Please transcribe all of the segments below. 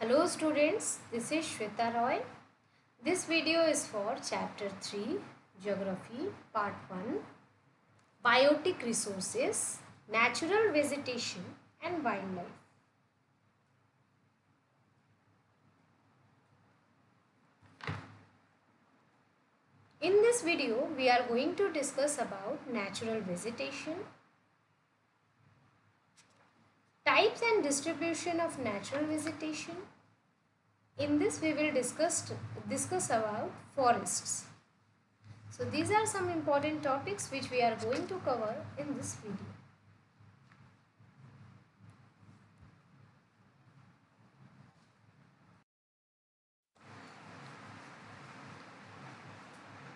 Hello students, this is Shweta Roy. This video is for chapter 3 Geography part 1 Biotic Resources, Natural Vegetation and Wildlife. In this video we are going to discuss about natural vegetation, types and distribution of natural vegetation. In this we will discuss about forests. So these are some important topics which we are going to cover in this video.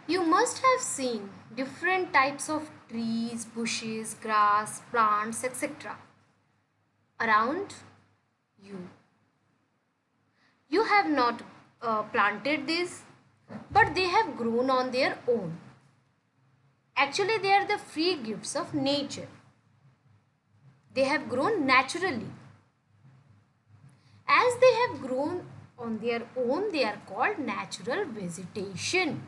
You must have seen different types of trees, bushes, grass, plants, etc. around you. You have not planted these, but they have grown on their own. Actually, they are the free gifts of nature. They have grown naturally. As they have grown on their own, they are called natural vegetation.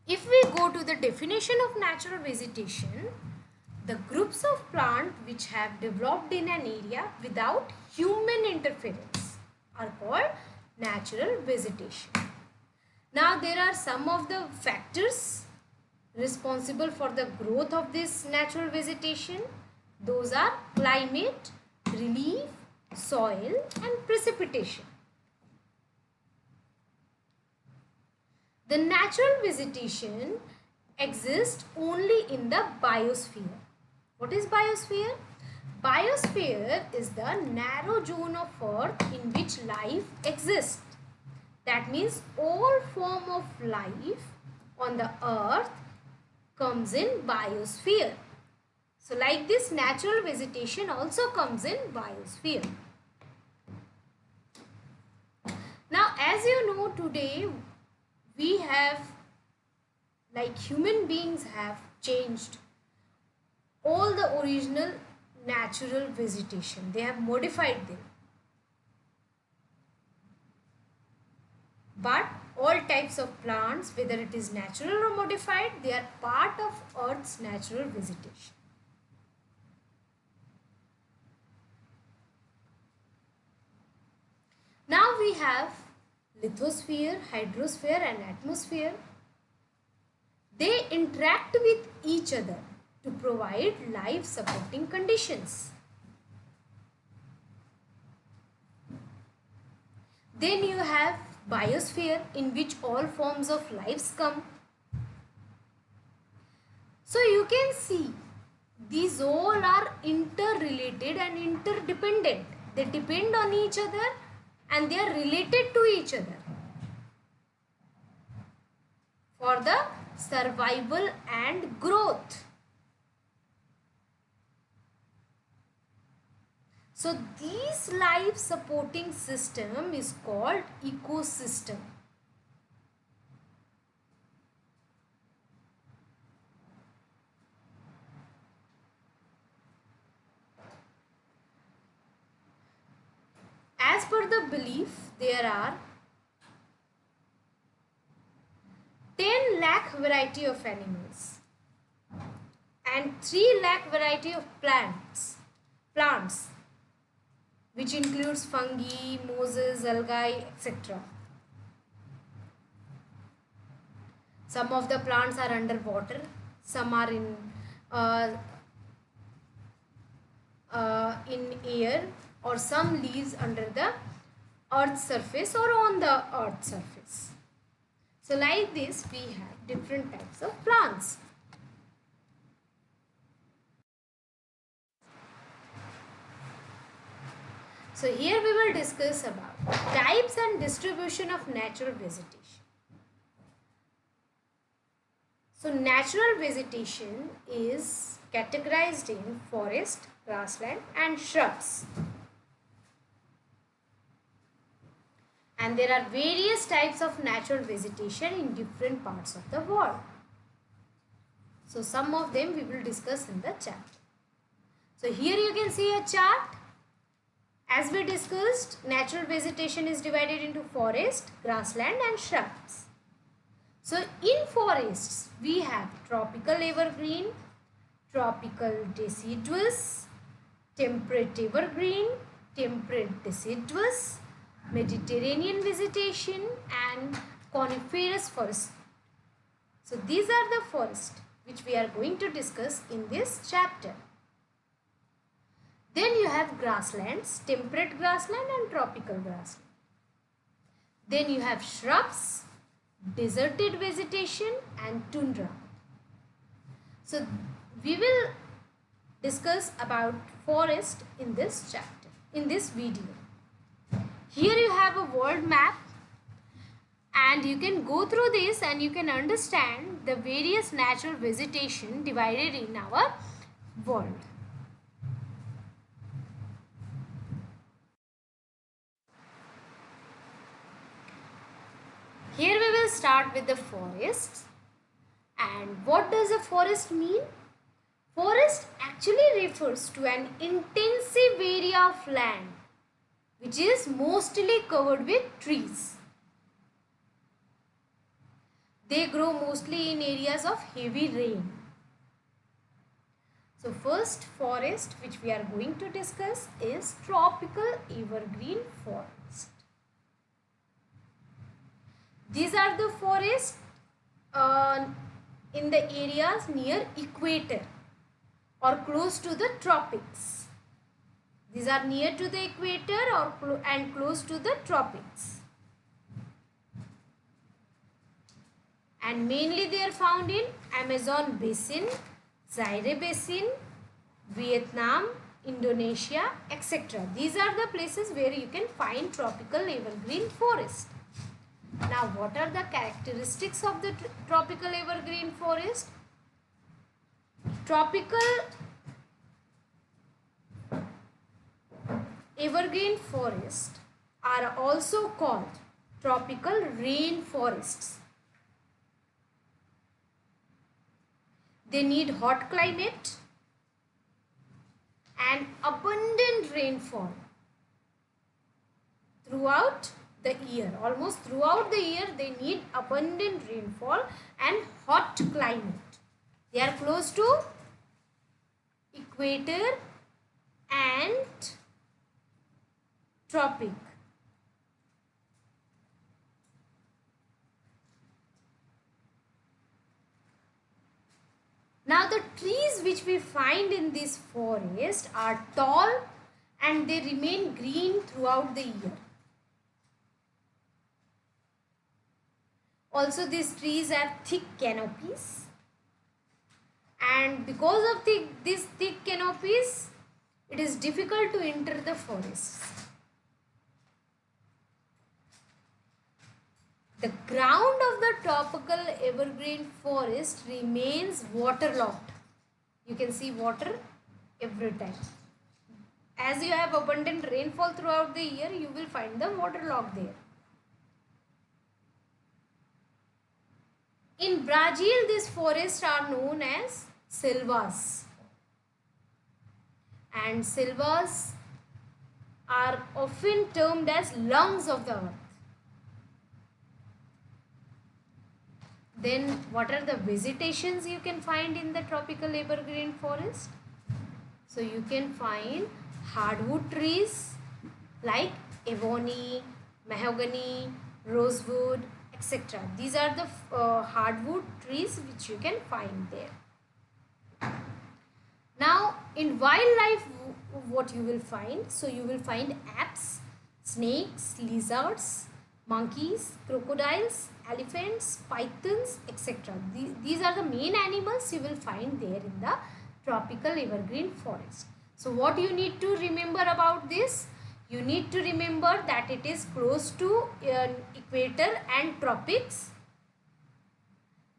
If we go to the definition of natural vegetation, the groups of plants which have developed in an area without human interference are called natural vegetation. Now there are some of the factors responsible for the growth of this natural vegetation. Those are climate, relief, soil and precipitation. The natural vegetation exists only in the biosphere. What is biosphere? Biosphere is the narrow zone of earth in which life exists. That means all form of life on the earth comes in biosphere. So like this, natural vegetation also comes in biosphere. Now as you know, today we have, like human beings have changed all the original natural vegetation. They have modified them. But all types of plants, whether it is natural or modified, they are part of Earth's natural vegetation. Now we have lithosphere, hydrosphere and atmosphere. They interact with each other to provide life supporting conditions. Then you have biosphere, in which all forms of lives come. So you can see these all are interrelated and interdependent. They depend on each other and they are related to each other for the survival and growth. So this life supporting system is called ecosystem. As per the belief, there are 10 lakh variety of animals and 3 lakh variety of plants which includes fungi, mosses, algae, etc. Some of the plants are underwater, some are in air, or some lives under the earth's surface or on the earth's surface. So like this, we have different types of plants. So here we will discuss about types and distribution of natural vegetation. So natural vegetation is categorized in forest, grassland and shrubs. And there are various types of natural vegetation in different parts of the world. So some of them we will discuss in the chapter. So here you can see a chart. As we discussed, natural vegetation is divided into forest, grassland and shrubs. So in forests, we have tropical evergreen, tropical deciduous, temperate evergreen, temperate deciduous, Mediterranean vegetation and coniferous forest. So these are the forests which we are going to discuss in this chapter. Then you have grasslands, temperate grassland and tropical grassland. Then you have shrubs, deserted vegetation and tundra. So we will discuss about forest in this chapter, in this video. Here you have a world map and you can go through this and you can understand the various natural vegetation divided in our world. Here we will start with the forests. And what does a forest mean? Forest actually refers to an intensive area of land which is mostly covered with trees. They grow mostly in areas of heavy rain. So first forest which we are going to discuss is tropical evergreen forest. These are the forests in the areas near equator or close to the tropics. These are near to the equator and close to the tropics. And mainly they are found in Amazon basin, Zaire basin, Vietnam, Indonesia, etc. These are the places where you can find tropical evergreen forest. Now, what are the characteristics of the tropical evergreen forest? Tropical evergreen forests are also called tropical rainforests. They need hot climate and abundant rainfall throughout the year. Almost throughout the year they need abundant rainfall and hot climate. They are close to equator and tropic. Now the trees which we find in this forest are tall and they remain green throughout the year. Also these trees have thick canopies, and because of these thick canopies it is difficult to enter the forests. The ground of the tropical evergreen forest remains waterlogged. You can see water every time. As you have abundant rainfall throughout the year, you will find the waterlogged there. In Brazil, these forests are known as selvas. And selvas are often termed as lungs of the earth. Then what are the vegetations you can find in the tropical evergreen forest? So you can find hardwood trees like ebony, mahogany, rosewood, etc. These are the hardwood trees which you can find there. Now in wildlife, what you will find? So you will find apes, snakes, lizards, monkeys, crocodiles, elephants, pythons, etc. These are the main animals you will find there in the tropical evergreen forest. So what you need to remember about this? You need to remember that it is close to equator and tropics.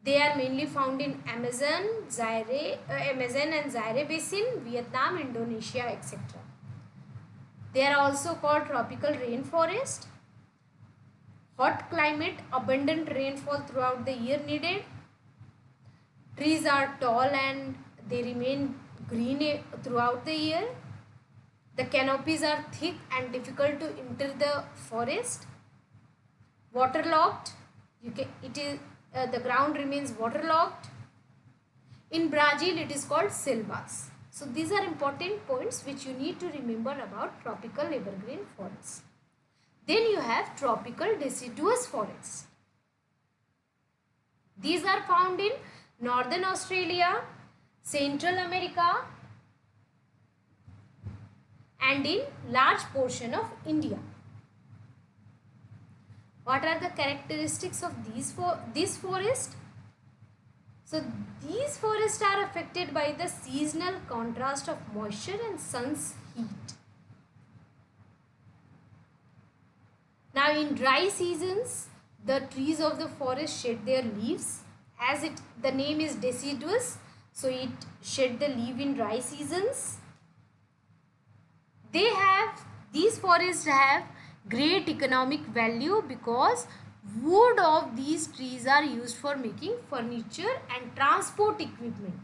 They are mainly found in Amazon and Zaire basin, Vietnam, Indonesia, etc. They are also called tropical rainforest. Hot climate, abundant rainfall throughout the year needed. Trees are tall and they remain green throughout the year. The canopies are thick and difficult to enter the forest. Waterlogged, the ground remains waterlogged. In Brazil, it is called selvas. So these are important points which you need to remember about tropical evergreen forests. Then you have tropical deciduous forests. These are found in northern Australia, Central America, and in large portion of India. What are the characteristics of this forest? So these forests are affected by the seasonal contrast of moisture and sun's heat. Now in dry seasons, the trees of the forest shed their leaves, as the name is deciduous, so it shed the leaf in dry seasons. These forests have great economic value because wood of these trees are used for making furniture and transport equipment.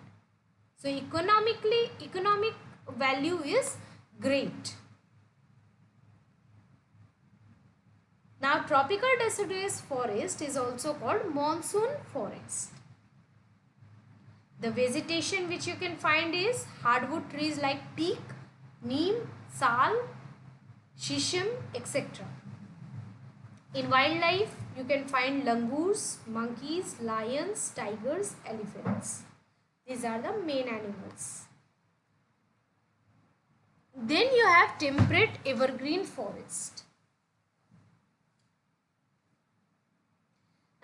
So economic value is great. Now tropical deciduous forest is also called monsoon forest. The vegetation which you can find is hardwood trees like teak, neem, sal, shisham, etc. In wildlife, you can find langurs, monkeys, lions, tigers, elephants. These are the main animals. Then you have temperate evergreen forest.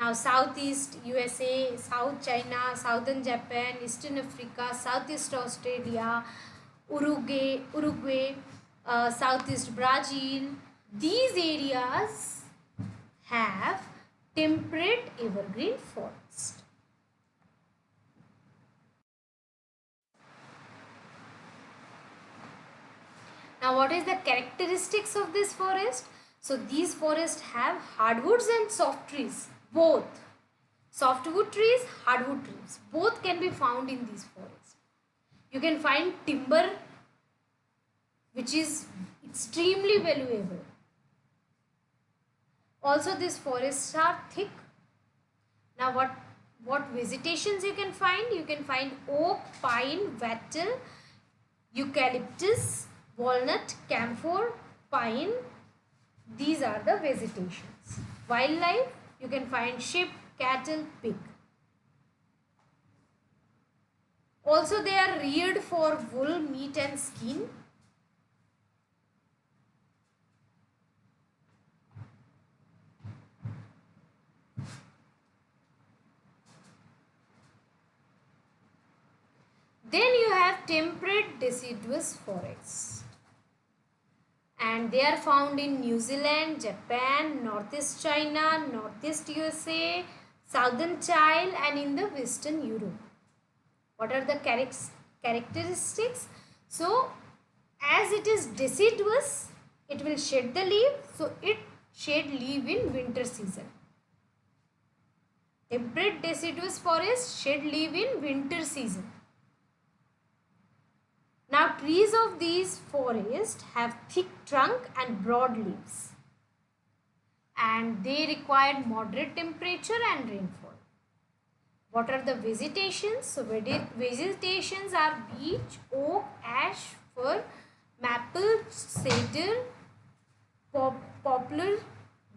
Now Southeast USA, South China, Southern Japan, Eastern Africa, Southeast Australia, Uruguay, Southeast Brazil, these areas have temperate evergreen forest. Now what is the characteristics of this forest? So these forests have hardwoods and soft trees, both. Softwood trees, hardwood trees, both can be found in these forests. You can find timber which is extremely valuable. Also these forests are thick. Now what vegetations you can find? You can find oak, pine, wattle, eucalyptus, walnut, camphor, pine. These are the vegetations. Wildlife, you can find sheep, cattle, pig. Also they are reared for wool, meat and skin. Then you have temperate deciduous forests, and they are found in New Zealand, Japan, Northeast China, Northeast USA, Southern Chile and in the Western Europe. What are the characteristics? So as it is deciduous, it will shed the leaf, so it shed leaf in winter season. Temperate deciduous forest shed leaf in winter season. Now trees of these forests have thick trunk and broad leaves, and they require moderate temperature and rainfall. What are the vegetations? So vegetations are beech, oak, ash, fir, maple, cedar, poplar.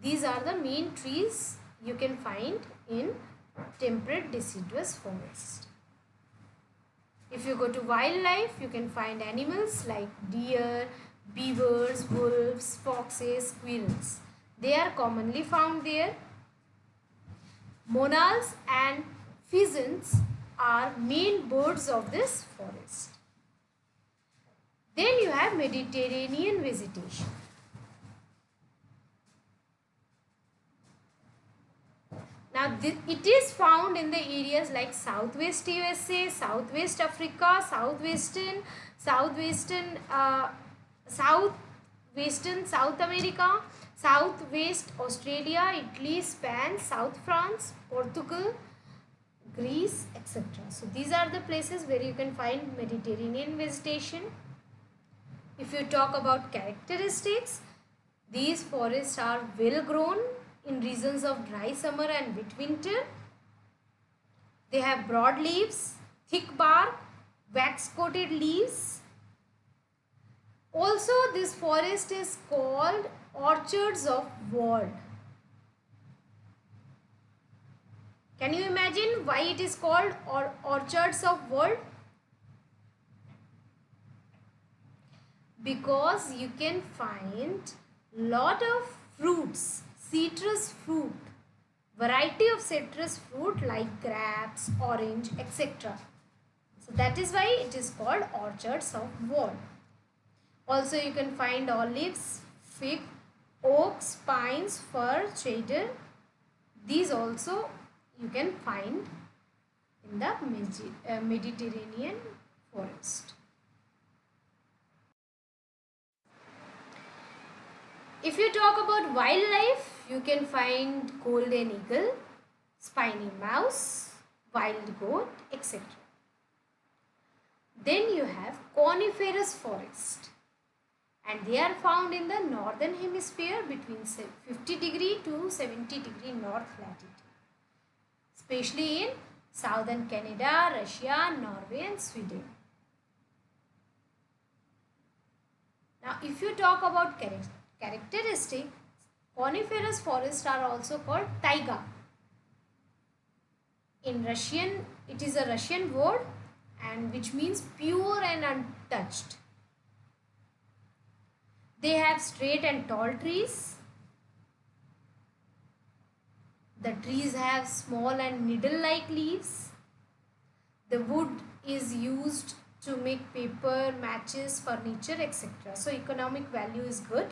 These are the main trees you can find in temperate deciduous forest. If you go to wildlife, you can find animals like deer, beavers, wolves, foxes, squirrels. They are commonly found there. Monals and pheasants are main birds of this forest. Then you have Mediterranean vegetation. Now it is found in the areas like Southwest USA, Southwest Africa, Southwestern South America, Southwest Australia, Italy, Spain, South France, Portugal, Greece, etc. So these are the places where you can find Mediterranean vegetation. If you talk about characteristics, these forests are well grown in regions of dry summer and wet winter. They have broad leaves, thick bark, wax coated leaves. Also, this forest is called orchards of world. Can you imagine why it is called orchards of world? Because you can find lot of fruits, citrus fruit, variety of citrus fruit like grapes, orange, etc. So that is why it is called orchards of world. Also you can find olives, fig, oaks, pines, fir, cedar. These also you can find in the Mediterranean forest. If you talk about wildlife, you can find golden eagle, spiny mouse, wild goat, etc. Then you have coniferous forest, and they are found in the northern hemisphere between 50° to 70° north latitude, especially in southern Canada, Russia, Norway and Sweden. Now if you talk about characteristics, coniferous forests are also called taiga. In Russian, it is a Russian word and which means pure and untouched. They have straight and tall trees. The trees have small and needle-like leaves. The wood is used to make paper, matches, furniture, etc. So economic value is good.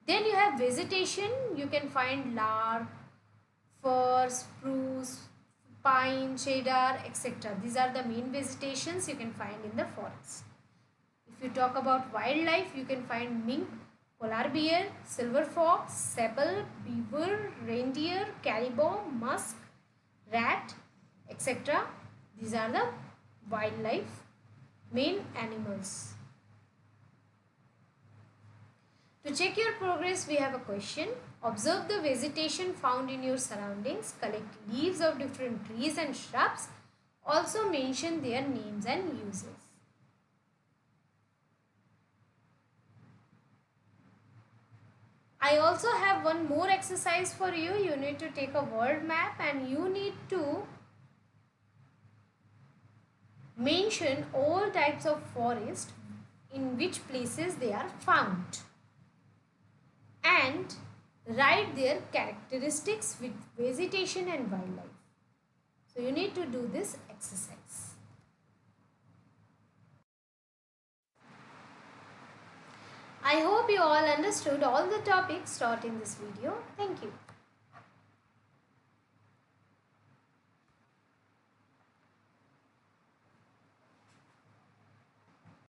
Then you have vegetation. You can find larch, fir, spruce, pine, cedar, etc. These are the main vegetations you can find in the forest. If you talk about wildlife, you can find mink, polar bear, silver fox, sable, beaver, reindeer, caribou, musk, rat, etc. These are the wildlife main animals. To check your progress, we have a question. Observe the vegetation found in your surroundings. Collect leaves of different trees and shrubs. Also mention their names and uses. I also have one more exercise for you. You need to take a world map and you need to mention all types of forest in which places they are found and write their characteristics with vegetation and wildlife. So you need to do this exercise. I hope you all understood all the topics taught in this video. Thank you.